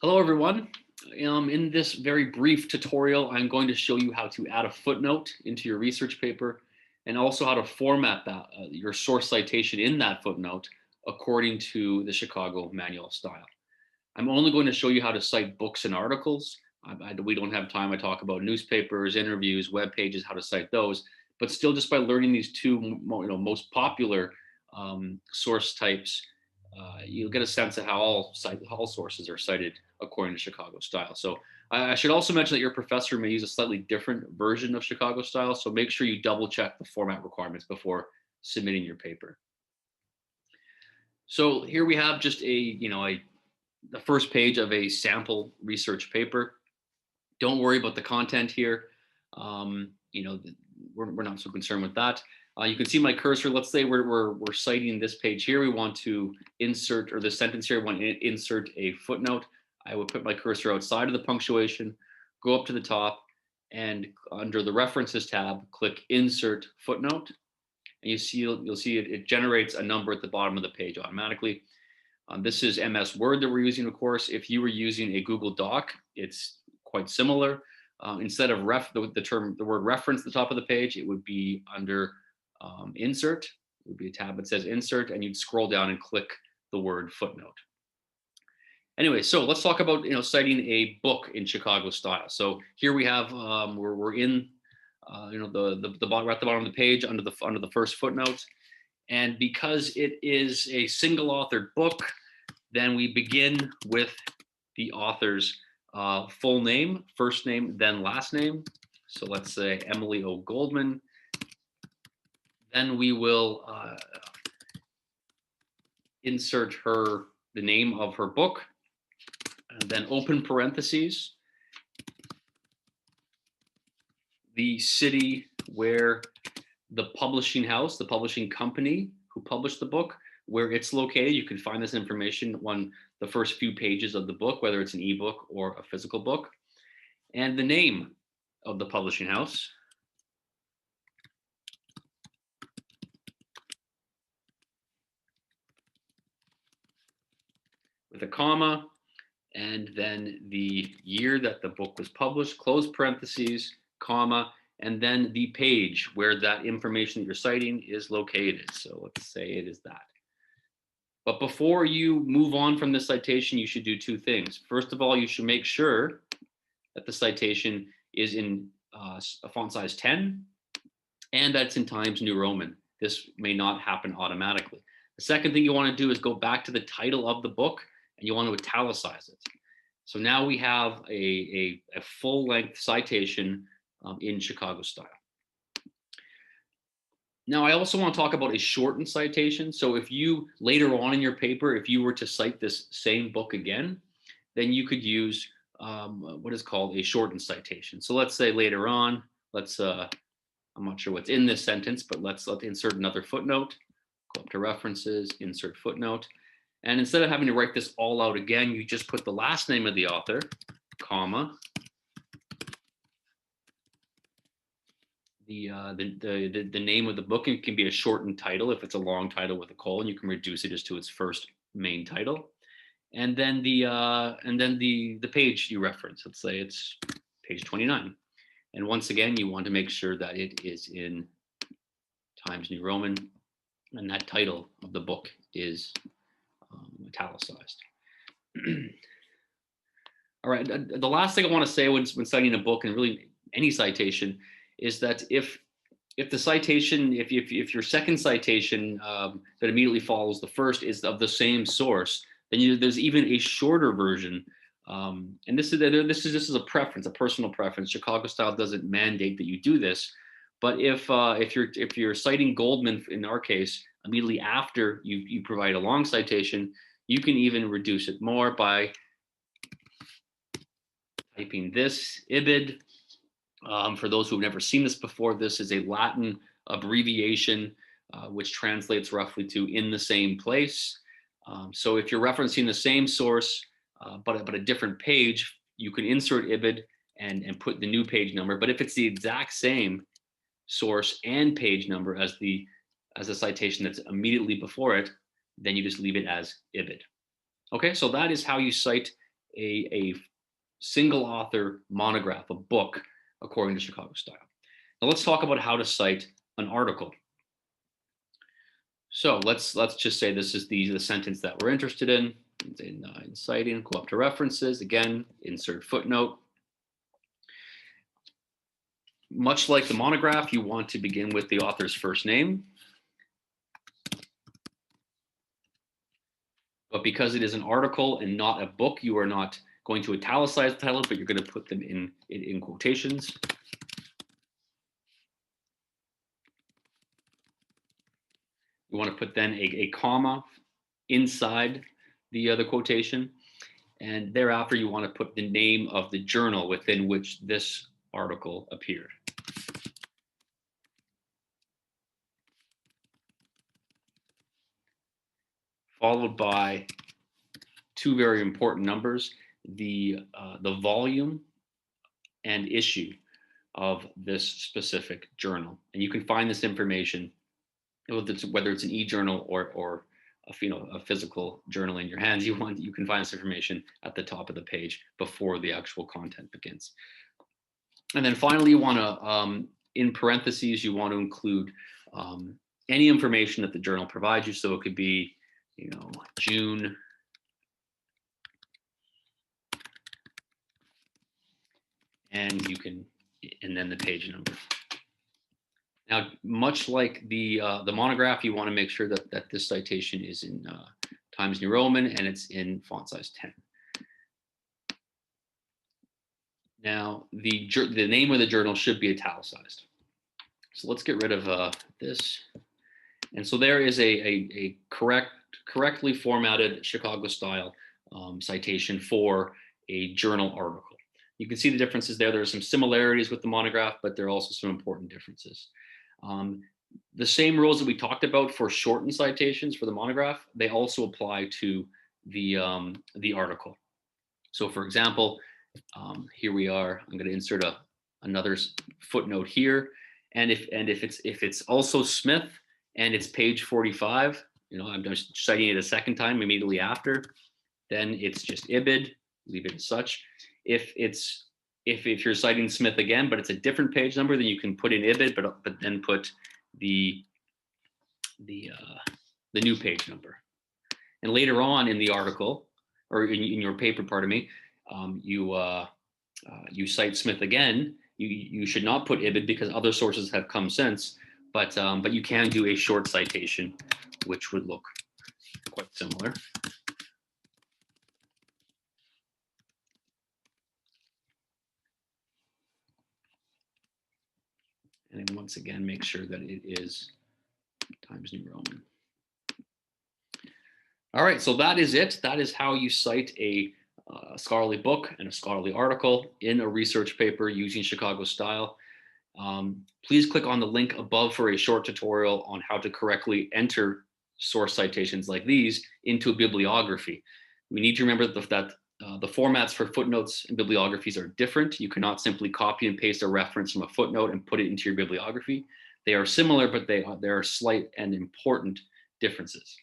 Hello, everyone. In this very brief tutorial, I'm going to show you how to add a footnote into your research paper and also how to format your source citation in that footnote according to the Chicago Manual Style. I'm only going to show you how to cite books and articles. We don't have time. I talk about newspapers, interviews, web pages, how to cite those. But still, just by learning these two most popular source types, you'll get a sense of how all sources are cited according to Chicago style. So I should also mention that your professor may use a slightly different version of Chicago style. So make sure you double check the format requirements before submitting your paper. So here we have just the first page of a sample research paper. Don't worry about the content here. We're not so concerned with that. You can see my cursor. Let's say we're citing this page here. We want to insert, or the sentence here, we want to insert a footnote. I would put my cursor outside of the punctuation, go up to the top, and under the References tab, click Insert Footnote. And you'll see it generates a number at the bottom of the page automatically. This is MS Word that we're using, of course. If you were using a Google Doc, it's quite similar. Instead of the word reference at the top of the page, it would be under Insert. It would be a tab that says Insert, and you'd scroll down and click the word footnote. Anyway, so let's talk about citing a book in Chicago style. So here we have we're in the bottom, right at the bottom of the page under the first footnote, and because it is a single authored book, then we begin with the author's full name, first name, then last name. So let's say Emily O. Goldman. Then we will insert the name of her book, and then open parentheses, the city where the publishing house, the publishing company who published the book, where it's located. You can find this information on the first few pages of the book, whether it's an ebook or a physical book, and the name of the publishing house. With a comma, and then the year that the book was published, close parentheses, comma, and then the page where that information that you're citing is located. So let's say it is that. But before you move on from this citation, you should do two things. First of all, you should make sure that the citation is in a font size 10 and that it's in Times New Roman. This may not happen automatically. The second thing you want to do is go back to the title of the book and you want to italicize it. So now we have a full-length citation in Chicago style. Now, I also want to talk about a shortened citation. So if you, later on in your paper, if you were to cite this same book again, then you could use what is called a shortened citation. So let's say later on, I'm not sure what's in this sentence, but let's insert another footnote, go up to References, insert footnote. And instead of having to write this all out again, you just put the last name of the author, comma, the name of the book. It can be a shortened title. If it's a long title with a colon, you can reduce it just to its first main title. And then the page you reference. Let's say it's page 29. And once again, you want to make sure that it is in Times New Roman, and that title of the book is italicized. All right. The last thing I want to say when citing a book, and really any citation, is that if the citation, if your second citation that immediately follows the first is of the same source, then there's even a shorter version. And this is a preference, a personal preference. Chicago style doesn't mandate that you do this, but if you're citing Goldman in our case immediately after you provide a long citation, you can even reduce it more by typing this ibid. For those who've never seen this before, this is a Latin abbreviation which translates roughly to in the same place. So if you're referencing the same source but a different page, you can insert ibid and put the new page number. But if it's the exact same source and page number as the citation that's immediately before it, then you just leave it as ibid. Okay, so that is how you cite a single author monograph, a book, according to Chicago style. Now let's talk about how to cite an article. So let's just say this is the sentence that we're interested in citing. Go up to references again, insert footnote. Much like the monograph, you want to begin with the author's first name. But because it is an article and not a book, you are not going to italicize the titles, but you're going to put them in quotations. You want to put then a comma inside the quotation. And thereafter, you want to put the name of the journal within which this article appeared. Followed by two very important numbers, the volume and issue of this specific journal. And you can find this information, whether it's an e-journal or a physical journal in your hands, you can find this information at the top of the page before the actual content begins. And then finally, you want to, in parentheses, you want to include any information that the journal provides you. So it could be, June and then the page number. Now, much like the monograph, you want to make sure that this citation is in Times New Roman and it's in font size 10. Now, the name of the journal should be italicized. So let's get rid of this. And so there is a correctly formatted Chicago style citation for a journal article. You can see the differences there. There are some similarities with the monograph, but there are also some important differences. The same rules that we talked about for shortened citations for the monograph, they also apply to the article. So for example, here we are. I'm going to insert another footnote here, and if it's also Smith and it's page 45, I'm just citing it a second time immediately after, then it's just ibid. Leave it as such. If you're citing Smith again, but it's a different page number, then you can put in ibid, but then put the new page number. And later on in the article, or in your paper, pardon me, you cite Smith again. You should not put ibid because other sources have come since, but you can do a short citation, which would look quite similar. And then once again, make sure that it is Times New Roman. All right, so that is it. That is how you cite a scholarly book and a scholarly article in a research paper using Chicago style. Please click on the link above for a short tutorial on how to correctly enter source citations like these into a bibliography. We need to remember that the formats for footnotes and bibliographies are different. You cannot simply copy and paste a reference from a footnote and put it into your bibliography. They are similar, but there are slight and important differences.